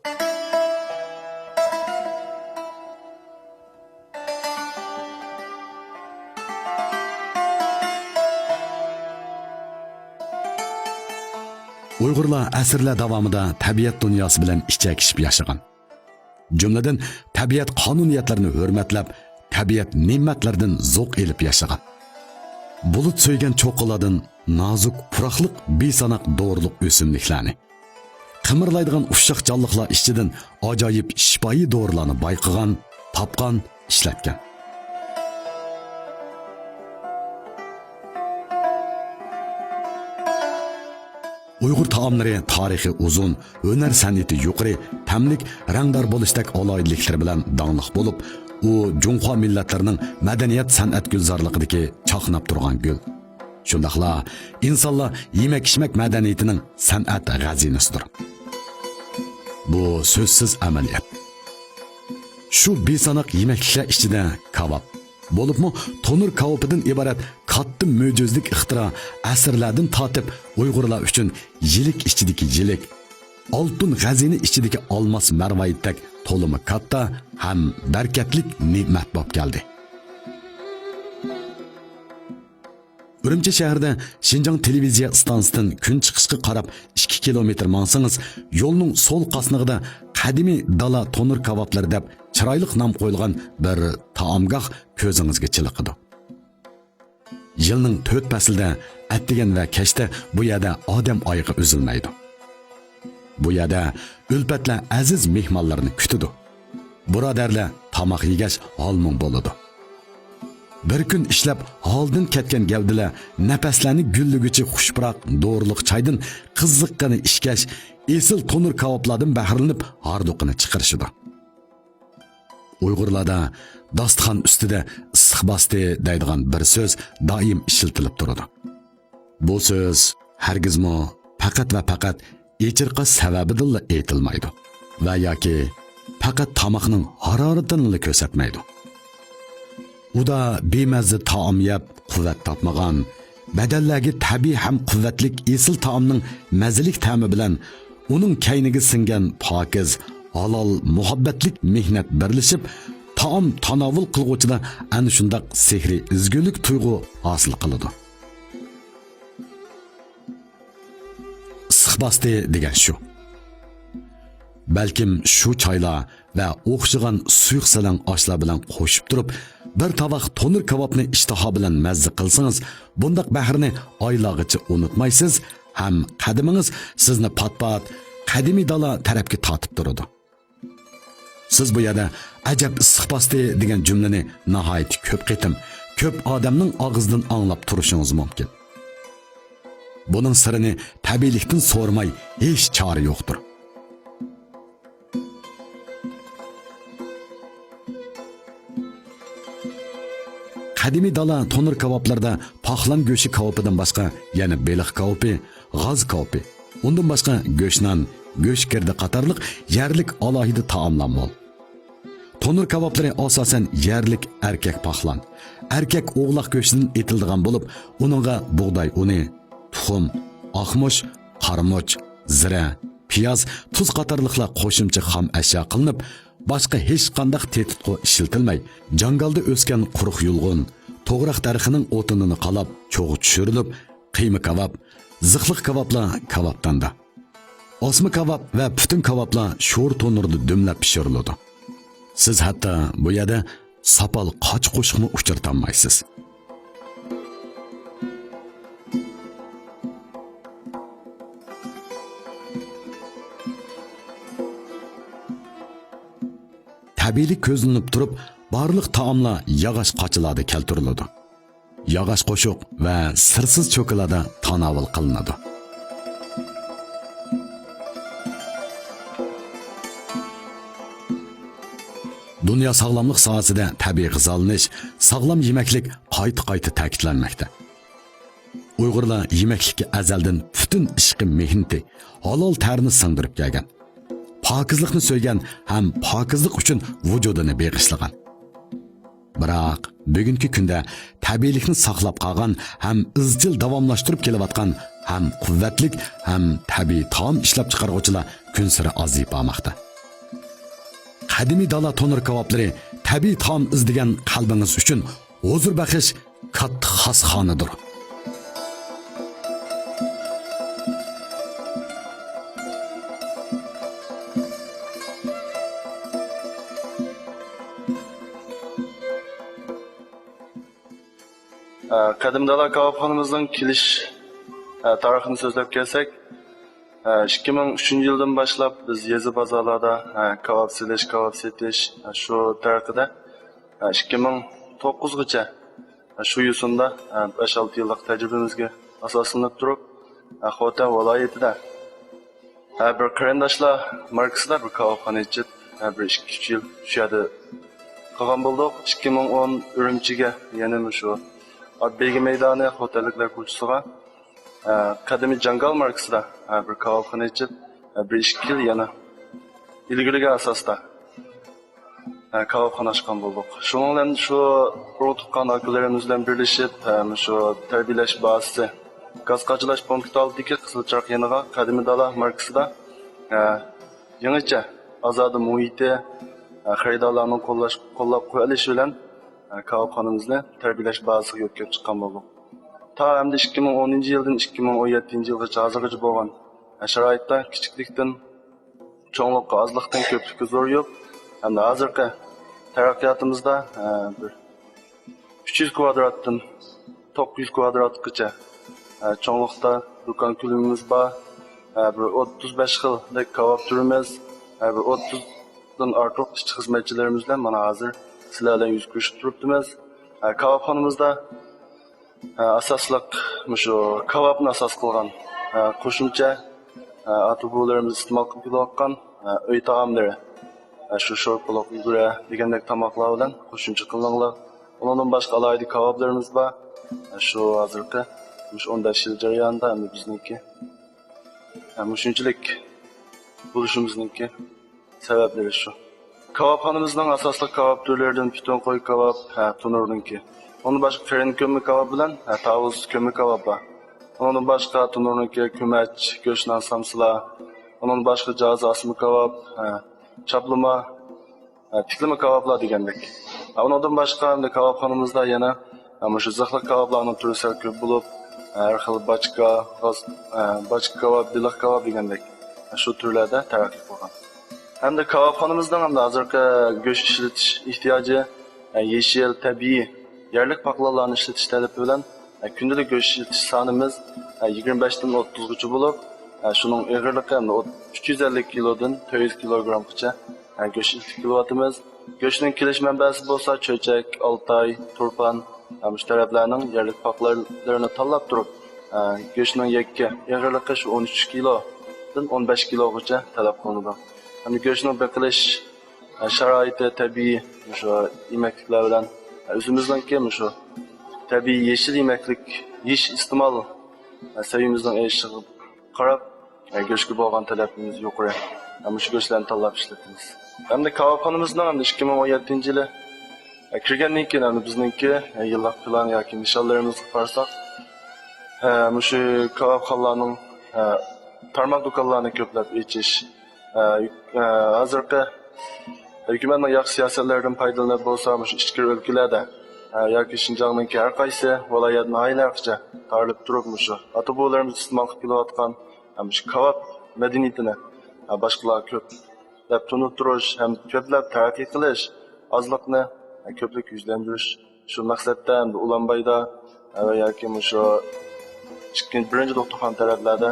Uyg'urlar asrlar davomida tabiat dunyosi bilan ichak-ishib yashagan. Jumladan tabiat qonuniyatlarini hurmatlab, tabiat ne'matlaridan zo'q elib yashagan. Bulut so'ygan cho'qqilardan nozik, puroqliq, besanoq doğruluq o'simliklarni, qimirlaydigan ufshoq jonliqlar ichidan ajoyib shifoyi dorilarni bayqagan, topgan, ishlatgan. Uyg'ur taomlari tarixi uzun, hunar san'ati yuqori, tamlik, rangdor bo'lishdek aloyidliklar bilan donglik bo'lib, u Junxo millatlarining madaniyat san'at gulzorligidagi chaqnab turgan gul. Shundaqla insonlar yemak-ichmak madaniyatining san'at g'azinasidir. Bu so'zsiz amaliyat. Shu besanoq yemekliklar ichida kebab bo'libmi, tonur kebobidan iborat katta mo'jizlik ixtiro asrlardan tortib Uyg'urlar uchun yilik ichidagi yilik, oltin g'azini ichidagi olmos marvoyitdak to'limi katta ham barkatlik ne'mat bo'lib keldi. Urumchi shahrida Xinjiang televiziya stansiyasidan kun chiqishga qarab 2 kilometr mansangiz, yo'lning so'l qasnig'ida qadimiy dala tonur kebablar deb chiroyli nom qo'yilgan bir taomgoh ko'zingizga chiliqidi. Yilning 4 faslida atdigan va kechda bu yerda odam oyog'i uzilmaydi. Bu yerda ulfatlar aziz mehmonlarni kutidi. Birodarlar tomoq yegash holmon bo'ladi. Bir kun ishlab holdan ketgan gavdilar nafaslarni gulligichi xushpuroq doğruluq choydan qiziqqani ishkash, esil tonur kebablardan bahrilanib harduqini chiqarishidi. Uyg'urlarda dasturxon ustida issiqbosdi deydigan bir so'z doim ishlatilib turadi. Bu so'z hargizmo faqat va faqat echirqa sababidan aytilmaydi va yoki faqat tomoqning haroratini ko'rsatmaydi. U da bemazza taom yeb quvvat topmagan, badallarga tabiiy ham quvvatlik esil taomning mazalik ta'mi bilan uning kayniga singan pokiz, halol, muhabbatlik mehnat birlashib, taom tanovul qilguvchida ana shundoq sehri izgulik tuyg'u hosil qiladi. Issiqbosdi degan shu. Balkim shu choylar va o'xshagan suyuq salang oshlar bilan qo'shib turib, bir tovoq tonur kebabni ishtaha bilan mazza qilsangiz, bundaq bahrni oylag'icha unutmaysiz, ham qadimingiz sizni pat-pat qadimiy dala tarafga tortib turadi. Siz bu yerda ajab issiqbosdi degan jumlani nihoyat ko'p qitim, ko'p odamning og'zidan anglab turishingiz mumkin. Buning sirini tabiiylikdan so'rmay hech chora yo'qdir. Qadimiy dala tonur kebablarda paxlan go'shi kebabidan boshqa yana beliq kebabi, g'oz kebabi, undan boshqa go'shnan, go'sh kirdi qatorliq yerlik alohida taomlar bor. Tonur kebablari asosan yerlik erkak paxlan, erkak o'g'loq go'shtidan etildigan bo'lib, uningga bug'doy uni, tuxum, oqmush, qarmoch, zira, piyoz, tuz qatorliqlar qo'shimcha xom ashyo qilinib, boshqa hech qanday tetitqo ishlatilmay, jangalda o'sgan quruq yulg'un, to'g'raq daraxining o'tinini qalab, cho'g'i tushirilib, qiyma kebab, ziqliq kebablar kebabdanda. Osma kebab va butun kebablar sho'r tonurda dumlab pishiriladi. Siz hatto bu yerda sopol qoch qo'shiqni uchirtanmaysiz. Tabiiylik ko'zlanib turib, barliq taomlar yog'och qochilarda keltiriladi. Yog'och qo'shiq va sirsiz cho'kalarda tanovul qilinadi. Dunyo sog'lomlik sohasida tabiiy g'izolanish, sog'lom yemaklik qayta-qayta ta'kidlanmoqda. Uyg'urlar yemaklikka azaldan butun ishqi mehnati, halol tarni singdirib kelgan. Pokizlikni so'ygan ham pokizlik uchun vujudini beg'ishlagan. Biroq bugungi kunda tabiiylikni saqlab qolgan, ham izchil davomlashtirib kelayotgan, ham quvvatlik, ham tabiiy taom ishlab chiqaruvchilar kun sari ozayib bormoqda. qadimiy dala tonur kavablari tabiiy taom izlagan qalbingiz uchun huzur baxish katta xosxonadir. Qadim dala kebapxonamizning kelish tarixini so'zlab kelsak, 2003 yildan boshlab biz yezi bozorlarda kebab silish, kebab setish shu tariqada 2009gacha shu yo'sinda 5-6 yillik tajribamizga asoslanib turib, Xotan viloyatida bir qarindoshlar markasida bir kebabxona ichib, bir 2-3 yil shu yerda qolgan bo'ldik. 2010 Urumchiga yana shu Adbegi meydani xotelliklar ko'chasiga qadimiy Jangal markasida bir kebabxona ichib, bir 2 yil yana ilgirgi asosda kebabxona ochgan bo'ldik. Shuningdek bilan shu urug'tuqqan akalarimiz bilan birlashib, shu tarbiyalash bazasi gaz qachalash punkti oldidagi Qizilchariq yoniga qadimiy dala markasida yangicha ozodi muhiti xaridorlarning qo'llab qo'yilishi bilan kebabxonamizni tarbiyalash bazasiga yo'tkab chiqqan bo'ldik. Ta hamda 2010 yildan 2017 yilgacha hozirgacha bo'lgan sharoitda kichiklikdan cho'nglikqa, ozlikdan ko'plikka zo'rayib, hamda hozirgi taraqqiyotimizda bir 300 kvadratdan 900 kvadratgacha cho'nglikda do'kon ko'lamimiz bor. Bir 35 xillik kebab turimiz, bir 30 dan ortiq ishchi xizmatchilarimiz bilan mana hozir sizlardan yuz ko'rishib turibmiz. Kebabxonamizda asosliq shu kebabni asos qilgan qo'shimcha ata-bobolarimiz iste'mol qilib kelayotgan uy taomlari, shu sho'rpaloq, yugura degandek tamoqlar bilan qo'shimcha qilingan. Undan boshqa alohida kebablarimiz bor. Shu hozirgi 15 yil jarayonida bizniki shunchalik bo'lishimizniki sabablari shu. Kebabxonamizning asosli kebab turlaridan butun qo'y kebab, tunurniki. Onun başqa qirin kömür kebab bilan tavus kömür kebab bor. Onun başqa tunurniki ko'mach, go'shtdan samsılar. Onun başqa joz asma kebab, chaplama, tiklama kebablar degandek. Undan başqa kebabxonamizda yana shu zixli kebablarning turi sal ko'p bo'lib, har xil bachka, kebab, biliq kebab degandek shu turlarda taraqqi qilgan. Hamda kebabxonamizdan hamda hozirgi go'sht ishlatish ehtiyoji yeshil, tabiiy yerlik paxlalarni ishlatish talabi bilan kundalik go'sht ishlatish sonimiz 25 dan 30gacha bo'lib, shuning og'irligi 350 kilodan 400 kilogramgacha go'sht ishlatib kelyapmiz. Go'shtning kelish manbasi bo'lsa cho'chak, Oltoy, Turpan, shu taraflarning yerlik paxlarini tanlab turib, go'shtning yakka og'irligi 13 kilodan 15 kilogacha talab qilinadi. Hamda go'shtning beqilish sharoiti tabiiy shu yemekliklar bilan o'zimizdan shu tabiiy yeshil yemeklik yeyish iste'mol sevimizdan eshiga qarab go'shtga bo'lgan talabimiz yuqori. Shu go'shtlarni tanlab ishlatamiz. Hamda kebabxonamizning 2017 yili kirgandan keyin bizningki yillik plan yoki nishonlarimizga qarsak, shu kebabxonlarning tarmoq do'konlarini ko'plab ichish, hozirgi hukumatning yaxshi siyosatlaridan foydalanib bo'lsa, shu ichki o'lkalarda yoki Shinjongning har qaysi viloyat noyalargacha tarlib turib, shu ata-bobolarimiz iste'mol qilib kelayotgan shu kebab madaniyatini boshqalar ko'plab tunuttirish ham ko'plab taraqqiy qilish, ozliqni ko'plik yuzlantirish shu maqsadda Ulanbayda yoki shu birinchi doktorxona taraflarda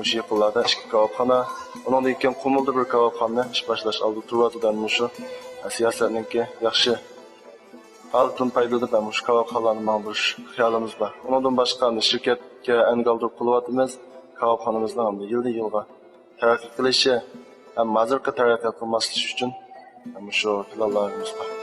shu yaqinlarda ikki kebabxona, undan keyin Qumulda bir kebabxona ish boshlash oldi turibdi. Shu siyosatniki yaxshi altın paydalanib shu kebabxonalarni ma'murish xiyolimiz bor. Undan boshqa shirkatga angaldirib qilyapmiz. Kebabxonamizni ham yildan-yilga taraqqiy qilishi, ham hozirgi taraqqiyot qilmaslik uchun shu planlarimiz bor.